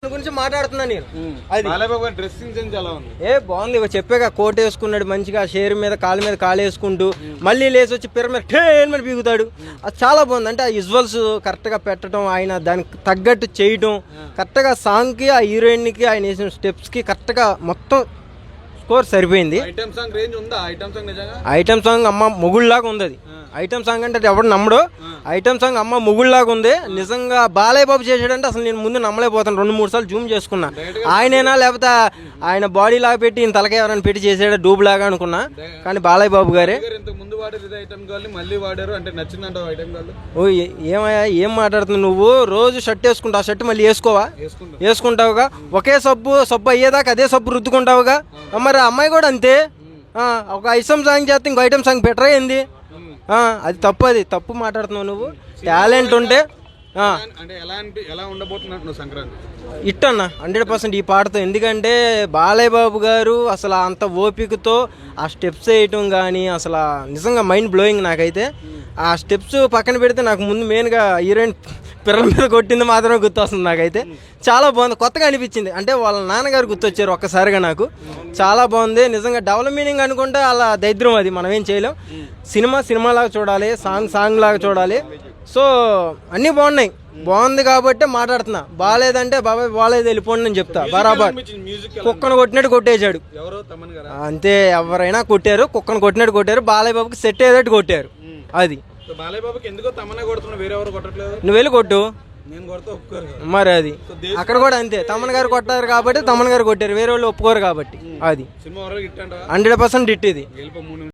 గురించి మాట్లాడుతున్నా నేను. అది డ్రెస్సింగ్ సెన్స్ ఎలా ఉంది? బాగుంది. చెప్పాక కోట్ వేసుకున్నాడు మంచిగా, షేర్ మీద కాలు మీద కాలు వేసుకుంటూ మళ్ళీ లేచి వచ్చి పిర మీద ట్రైన్ మీద పీగుతాడు. అది చాలా బాగుంది. అంటే ఆ విజువల్స్ కరెక్ట్ గా పెట్టడం, ఆయన దానికి తగ్గట్టు చేయడం, కరెక్ట్ గా సాంగ్ కి ఆ హీరోయిన్ కి ఆయన వేసిన స్టెప్స్ కి కరెక్ట్ గా మొత్తం స్కోర్ సరిపోయింది. ఐటమ్ సాంగ్ రేంజ్ ఉందా? ఐటమ్ సాంగ్ నిజంగా ఐటమ్ సాంగ్ అమ్మ మొగుళ్ళలాగా ఉంది. అది ఐటమ్ సాంగ్ అంటే ఎవడు నమ్మడు. ఐటమ్ సాంగ్ అమ్మ మొగుళ్ళలాగా ఉంది. నిజంగా బాలయ్య బాబు చేసాడంటే అసలు నేను ముందు నమ్మలేకపోతాను. 2-3 సార్లు జూమ్ చేసుకున్నా, ఆయనేనా లేకపోతే ఆయన బాడీ లాగా పెట్టి ఈయన తలకే ఎవరైనా పెట్టి చేసాడా డూబ్ లాగా అనుకున్నా, కానీ బాలయ్య బాబు గారే. ఏమయ్యా ఏం మాట్లాడుతున్నావు నువ్వు? రోజు షర్ట్ వేసుకుంటావు, షర్ట్ మళ్ళీ వేసుకుంటావుగా. ఒకే సబ్బు అయ్యేదాకా అదే సబ్బు రుద్దుకుంటావుగా. మరి అమ్మాయి కూడా అంతే. ఒక ఐటమ్ సాంగ్ చేస్తే ఇంకో ఐటమ్ సాంగ్ బెటర్ అయింది. అది తప్పు. అది తప్పు మాట్లాడుతున్నావు నువ్వు. టాలెంట్ ఉంటే ఇట్ అన్న 100% ఈ పాటతో. ఎందుకంటే బాలయ్య బాబు గారు అసలు అంత ఓపికతో ఆ స్టెప్స్ వేయటం కానీ అసలు నిజంగా మైండ్ బ్లోయింగ్. నాకైతే ఆ స్టెప్స్ పక్కన పెడితే నాకు ముందు మెయిన్గా హీరోయిన్ పిల్లల మీద కొట్టింది మాత్రమే గుర్తొస్తుంది. నాకైతే చాలా బాగుంది, కొత్తగా అనిపించింది. అంటే వాళ్ళ నాన్నగారు గుర్తొచ్చారు ఒక్కసారిగా నాకు. చాలా బాగుంది నిజంగా. డబుల్ మీనింగ్ అనుకుంటే అలా దరిద్రం, అది మనం ఏం చేయలేం. సినిమా లాగా చూడాలి, సాంగ్ లాగా చూడాలి. సో అన్నీ బాగున్నాయి. బాగుంది కాబట్టి మాట్లాడుతున్నా. బాగాలేదంటే బాబాయ్ బాగాలేదు వెళ్ళిపోండి అని చెప్తా. బరాబర్ కుక్కను కొట్టినట్టు కొట్టేశాడు అంతే. ఎవరైనా కొట్టారు, కుక్కను కొట్టినట్టు కొట్టారు. బాలయ్య బాబుకి సెట్ అయ్యేటట్టు కొట్టారు. అది నువ్వు వెళ్ళి కొట్టు. మరి అది అక్కడ కూడా అంతే. తమన్ గారు కొట్టారు కాబట్టి తమన్ గారు కొట్టారు, వేరే వాళ్ళు ఒప్పుకోరు కాబట్టి. అది 100% హిట్ ఇది.